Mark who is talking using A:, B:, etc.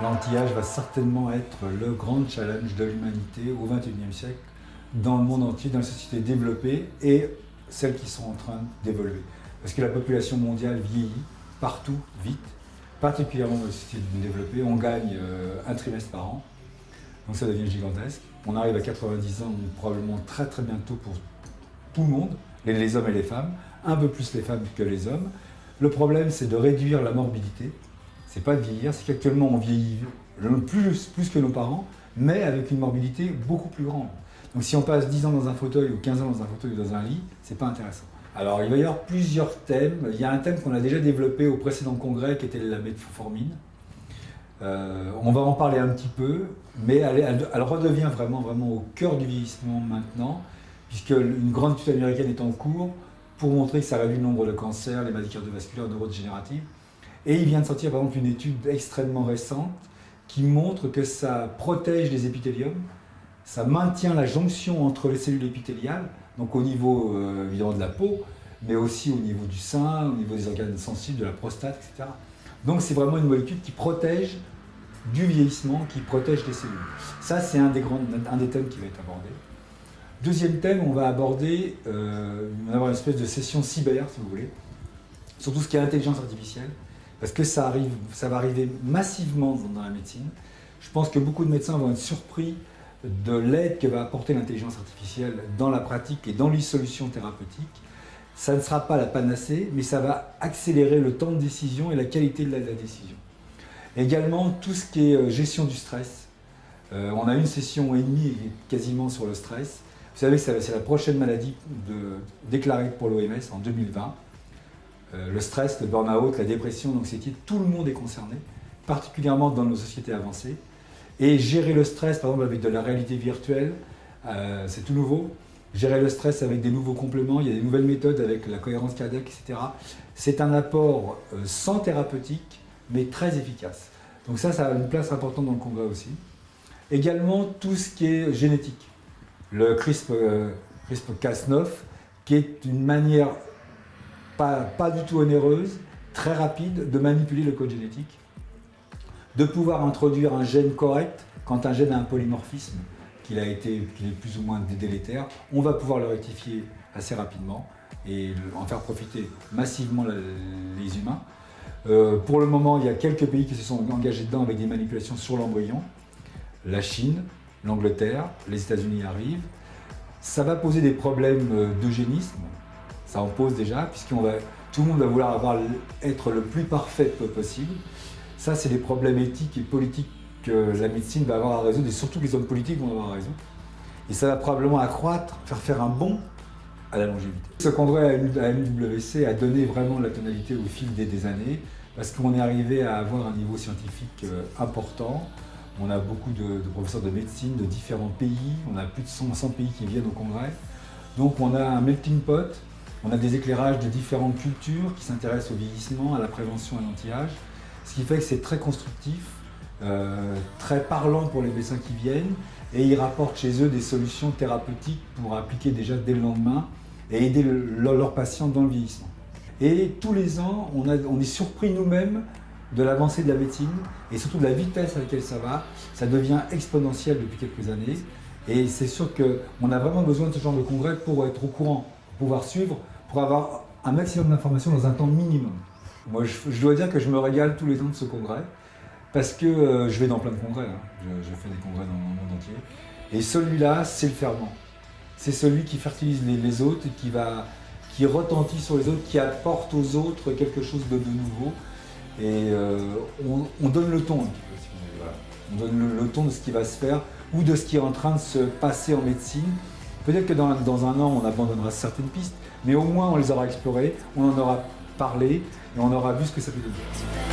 A: L'anti-âge va certainement être le grand challenge de l'humanité au XXIe siècle, dans le monde entier, dans les sociétés développées et celles qui sont en train d'évoluer. Parce que la population mondiale vieillit partout, vite, particulièrement dans les sociétés développées. On gagne un trimestre par an, donc ça devient gigantesque. On arrive à 90 ans, probablement très très bientôt pour tout le monde, les hommes et les femmes, un peu plus les femmes que les hommes. Le problème, c'est de réduire la morbidité. C'est pas de vieillir, c'est qu'actuellement on vieillit plus que nos parents, mais avec une morbidité beaucoup plus grande. Donc si on passe 10 ans dans un fauteuil ou 15 ans dans un fauteuil ou dans un lit, c'est pas intéressant. Alors il va y avoir plusieurs thèmes. Il y a un thème qu'on a déjà développé au précédent congrès qui était la metformine. On va en parler un petit peu, mais elle redevient vraiment au cœur du vieillissement maintenant, puisque une grande étude américaine est en cours pour montrer que ça réduit le nombre de cancers, les maladies cardiovasculaires, neurodégénératives. Et il vient de sortir par exemple une étude extrêmement récente qui montre que ça protège les épithéliums, ça maintient la jonction entre les cellules épithéliales, donc au niveau évidemment de la peau, mais aussi au niveau du sein, au niveau des organes sensibles, de la prostate, etc. Donc c'est vraiment une molécule qui protège du vieillissement, qui protège les cellules. Ça c'est un des thèmes qui va être abordé. Deuxième thème, on va aborder, on va avoir une espèce de session cyber si vous voulez, sur tout ce qui est intelligence artificielle. Parce que ça va arriver massivement dans la médecine. Je pense que beaucoup de médecins vont être surpris de l'aide que va apporter l'intelligence artificielle dans la pratique et dans les solutions thérapeutiques. Ça ne sera pas la panacée, mais ça va accélérer le temps de décision et la qualité de la décision. Également, tout ce qui est gestion du stress. On a une session et demie quasiment sur le stress. Vous savez que c'est la prochaine maladie déclarée pour l'OMS en 2020. Le stress, le burn-out, la dépression, l'anxiété, tout le monde est concerné, particulièrement dans nos sociétés avancées. Et gérer le stress, par exemple avec de la réalité virtuelle, c'est tout nouveau. Gérer le stress avec des nouveaux compléments, il y a des nouvelles méthodes avec la cohérence cardiaque, etc. C'est un apport sans thérapeutique, mais très efficace. Donc ça a une place importante dans le congrès aussi. Également, tout ce qui est génétique. Le CRISPR-Cas9, qui est une manière pas du tout onéreuse, très rapide de manipuler le code génétique, de pouvoir introduire un gène correct quand un gène a un polymorphisme qu'il est plus ou moins délétère, on va pouvoir le rectifier assez rapidement et en faire profiter massivement les humains. Pour le moment, il y a quelques pays qui se sont engagés dedans avec des manipulations sur l'embryon. La Chine, l'Angleterre, les États-Unis arrivent. Ça va poser des problèmes d'eugénisme. Ça en pose déjà, puisque tout le monde va vouloir être le plus parfait possible. Ça, c'est des problèmes éthiques et politiques que la médecine va avoir à résoudre, et surtout que les hommes politiques vont avoir à résoudre. Et ça va probablement accroître, faire un bond à la longévité. Ce congrès à MWC a donné vraiment la tonalité au fil des années, parce qu'on est arrivé à avoir un niveau scientifique important. On a beaucoup de professeurs de médecine de différents pays, on a plus de 100 pays qui viennent au congrès. Donc on a un melting pot. On a des éclairages de différentes cultures qui s'intéressent au vieillissement, à la prévention et à l'anti-âge, ce qui fait que c'est très constructif, très parlant pour les médecins qui viennent, et ils rapportent chez eux des solutions thérapeutiques pour appliquer déjà dès le lendemain et aider leurs patients dans le vieillissement. Et tous les ans, on est surpris nous-mêmes de l'avancée de la médecine et surtout de la vitesse à laquelle ça va. Ça devient exponentiel depuis quelques années, et c'est sûr qu'on a vraiment besoin de ce genre de congrès pour être au courant, pouvoir suivre, pour avoir un maximum d'informations dans un temps minimum. Moi, je dois dire que je me régale tous les ans de ce congrès, parce que je vais dans plein de congrès, hein. Je fais des congrès dans le monde entier. Et celui-là, c'est le ferment. C'est celui qui fertilise les autres, et qui retentit sur les autres, qui apporte aux autres quelque chose de nouveau. Et on donne le ton un petit peu, si vous voulez. Voilà. On donne le ton de ce qui va se faire, ou de ce qui est en train de se passer en médecine. Peut-être que dans un an, on abandonnera certaines pistes, mais au moins on les aura explorées, on en aura parlé et on aura vu ce que ça peut devenir.